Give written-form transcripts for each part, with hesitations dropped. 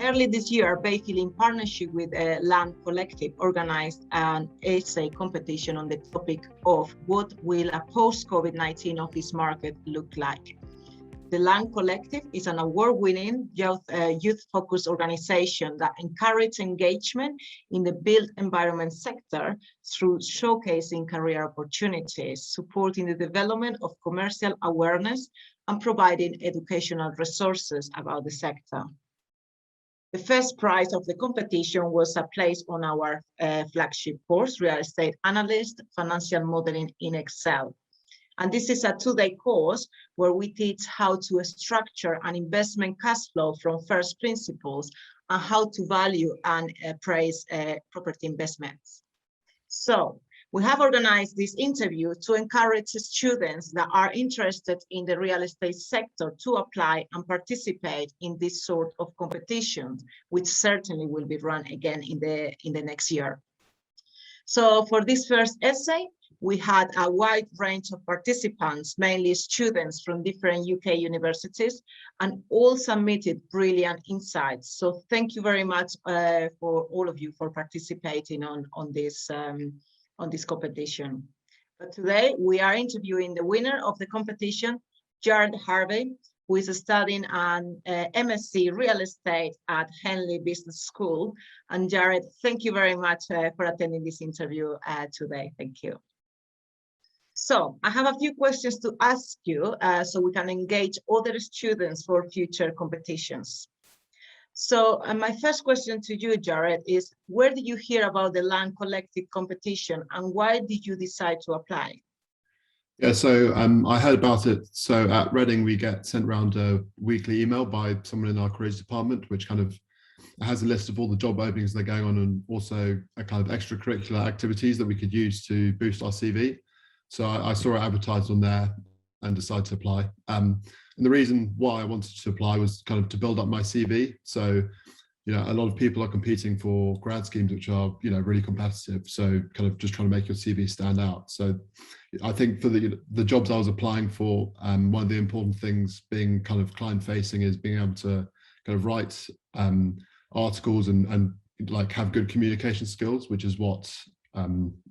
early this year, Bayfield, in partnership with Land Collective, organized an essay competition on the topic of what will a post-COVID-19 office market look like. The Land Collective is an award-winning youth-focused organization that encourages engagement in the built environment sector through showcasing career opportunities, supporting the development of commercial awareness, and providing educational resources about the sector. The first prize of the competition was a place on our flagship course, Real Estate Analyst, Financial Modeling in Excel. And this is a 2-day course where we teach how to structure an investment cash flow from first principles and how to value and appraise property investments. So we have organized this interview to encourage students that are interested in the real estate sector to apply and participate in this sort of competitions, which certainly will be run again in the next year. So for this first essay, we had a wide range of participants, mainly students from different UK universities, and all submitted brilliant insights. So thank you very much for all of you for participating on this competition. But today we are interviewing the winner of the competition, Jared Harvey, who is studying an MSc Real Estate at Henley Business School. And Jared, thank you very much for attending this interview today. Thank you. So I have a few questions to ask you so we can engage other students for future competitions. So my first question to you, Jared, is where did you hear about the Land Collective competition and why did you decide to apply? Yeah, so I heard about it. So at Reading, we get sent around a weekly email by someone in our careers department, which kind of has a list of all the job openings that are going on and also a kind of extracurricular activities that we could use to boost our CV. So I saw it advertised on there and decided to apply. And the reason why I wanted to apply was kind of to build up my CV. So, you know, a lot of people are competing for grad schemes, which are, you know, really competitive. So kind of just trying to make your CV stand out. So I think for the jobs I was applying for, one of the important things being kind of client facing is being able to kind of write articles and like have good communication skills, which is what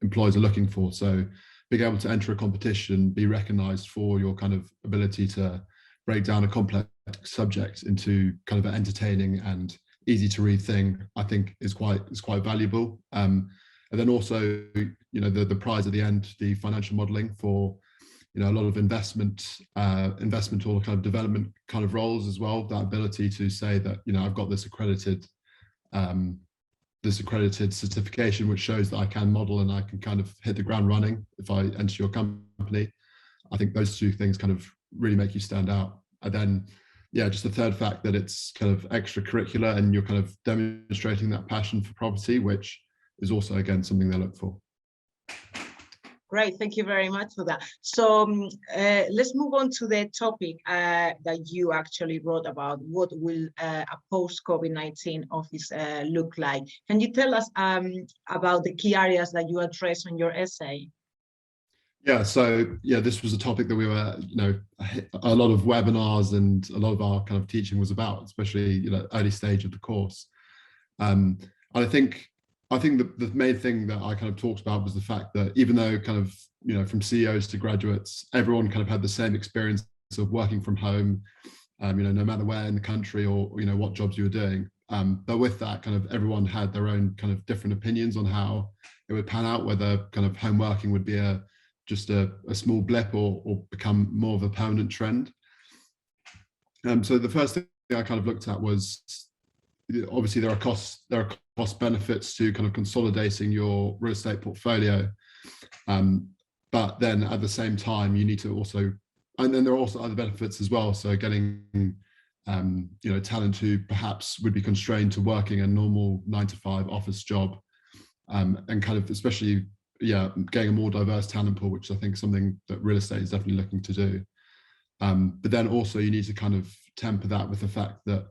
employers are looking for. So being able to enter a competition, be recognized for your kind of ability to break down a complex subject into kind of an entertaining and easy to read thing, I think is quite valuable. And then also, you know, the prize at the end, the financial modeling for, you know, a lot of investment or kind of development kind of roles as well. That ability to say that, you know, I've got this accredited certification, which shows that I can model and I can kind of hit the ground running if I enter your company. I think those two things kind of really make you stand out. And then, yeah, just the third fact that it's kind of extracurricular and you're kind of demonstrating that passion for property, which is also, again, something they look for. Great, thank you very much for that. So let's move on to the topic that you actually wrote about. What will a post-COVID-19 office look like? Can you tell us about the key areas that you address on your essay? Yeah, so yeah, this was a topic that we were, you know, a lot of webinars and a lot of our kind of teaching was about, especially, you know, early stage of the course. And I think the main thing that I kind of talked about was the fact that even though kind of, you know, from CEOs to graduates, everyone kind of had the same experience of working from home, you know, no matter where in the country or, you know, what jobs you were doing. But with that, kind of everyone had their own kind of different opinions on how it would pan out, whether kind of home working would be just a small blip or become more of a permanent trend. So the first thing I kind of looked at was, obviously there are cost benefits to kind of consolidating your real estate portfolio. But then at the same time, you need to also, and then there are also other benefits as well. So getting, you know, talent who perhaps would be constrained to working a normal 9-to-5 office job, and kind of especially, yeah, getting a more diverse talent pool, which I think is something that real estate is definitely looking to do. But then also you need to kind of temper that with the fact that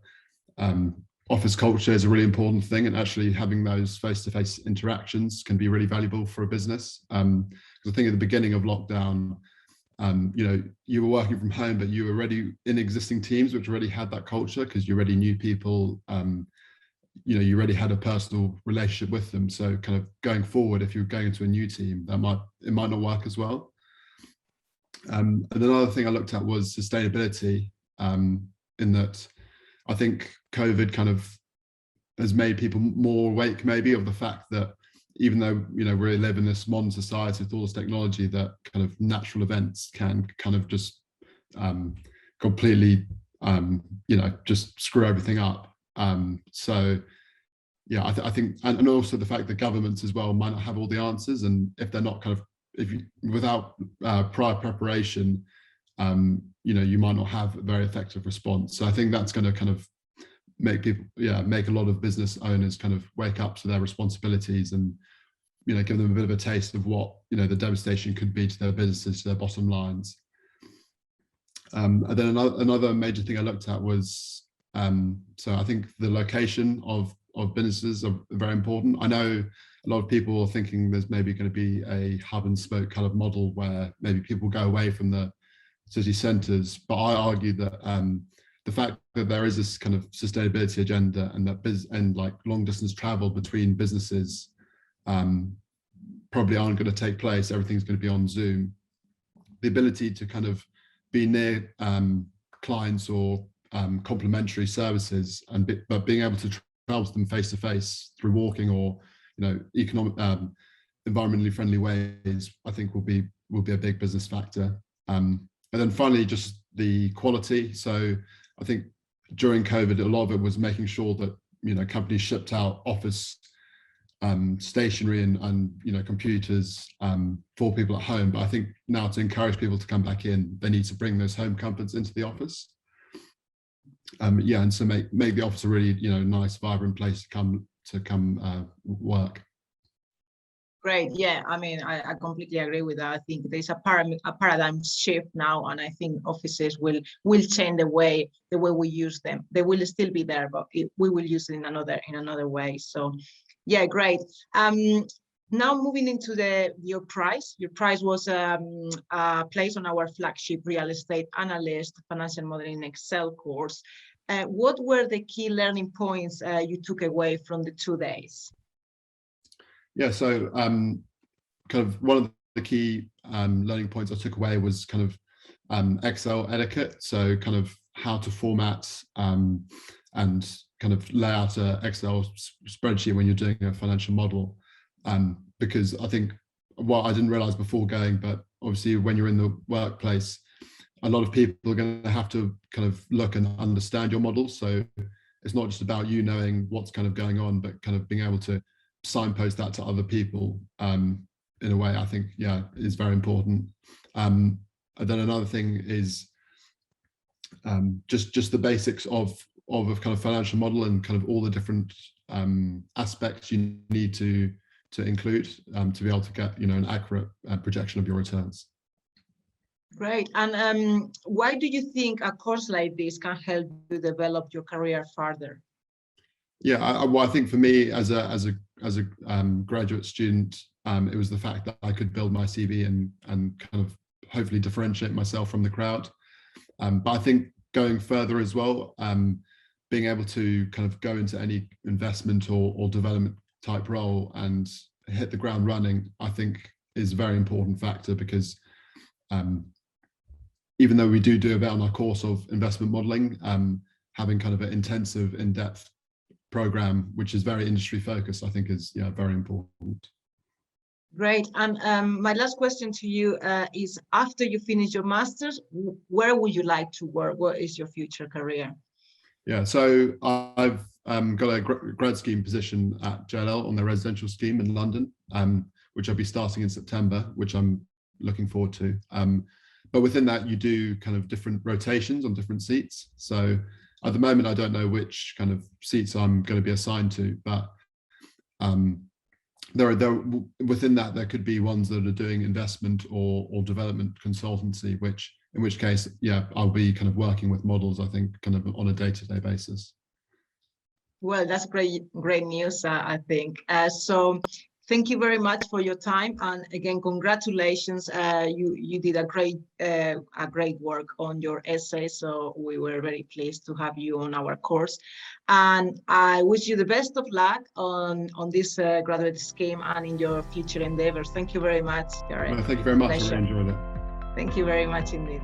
office culture is a really important thing, and actually having those face-to-face interactions can be really valuable for a business. Because I think at the beginning of lockdown, you know, you were working from home, but you were already in existing teams which already had that culture because you already knew people, you already had a personal relationship with them. So kind of going forward, if you're going into a new team, it might not work as well. And another thing I looked at was sustainability, in that I think COVID kind of has made people more awake maybe of the fact that even though we live in this modern society with all this technology, that kind of natural events can kind of just completely just screw everything up. So yeah, I think, and also the fact that governments as well might not have all the answers, and if they're not kind of, without prior preparation, you might not have a very effective response. So I think that's going to kind of make a lot of business owners kind of wake up to their responsibilities, and give them a bit of a taste of what the devastation could be to their businesses, to their bottom lines. And then another major thing I looked at was, so I think the location of businesses are very important. I know a lot of people are thinking there's maybe going to be a hub and spoke kind of model where maybe people go away from the city centres, but I argue that the fact that there is this kind of sustainability agenda, and that like long distance travel between businesses probably aren't going to take place. Everything's going to be on Zoom. The ability to kind of be near clients or complementary services, but being able to travel to them face to face through walking or economic, environmentally friendly ways, I think will be a big business factor. And then finally, just the quality. So I think during COVID, a lot of it was making sure that companies shipped out office stationery and computers for people at home. But I think now, to encourage people to come back in, they need to bring those home comforts into the office. And so make the office a really nice, vibrant place to come work. Great. Yeah, I mean, I completely agree with that. I think there's a paradigm shift now, and I think offices will change the way we use them. They will still be there, but we will use it in another way. So, yeah, great. Now moving into your prize. Your prize was placed on our flagship real estate analyst financial modeling Excel course. What were the key learning points you took away from the 2 days? Yeah, so kind of one of the key learning points I took away was kind of Excel etiquette. So kind of how to format and kind of lay out an Excel spreadsheet when you're doing a financial model. Because I think what I didn't realize before going, but obviously when you're in the workplace, a lot of people are going to have to kind of look and understand your model. So it's not just about you knowing what's kind of going on, but kind of being able to signpost that to other people in a way, I think, is very important. And then another thing is just the basics of a kind of financial model, and kind of all the different aspects you need to include to be able to get an accurate projection of your returns. Great. And why do you think a course like this can help you develop your career further? Yeah, well, I think for me as a graduate student, it was the fact that I could build my CV and kind of hopefully differentiate myself from the crowd. But I think going further as well, being able to kind of go into any investment or development type role and hit the ground running, I think is a very important factor, because even though we do a bit on our course of investment modeling, having kind of an intensive, in-depth program, which is very industry focused, I think is very important. Great. And my last question to you is, after you finish your master's, where would you like to work? What is your future career? Yeah, so I've got a grad scheme position at JLL on their residential scheme in London, which I'll be starting in September, which I'm looking forward to. But within that, you do kind of different rotations on different seats. So at the moment, I don't know which kind of seats I'm going to be assigned to, but within that, there could be ones that are doing investment or development consultancy, in which case, I'll be kind of working with models, I think, kind of on a day-to-day basis. Well, that's great news, I think. So Thank you very much for your time, and again, congratulations. You did a great work on your essay, so we were very pleased to have you on our course. And I wish you the best of luck on this graduate scheme and in your future endeavors. Thank you very much, Jared. Well, thank you very much. Pleasure. I really enjoyed it. Thank you very much indeed.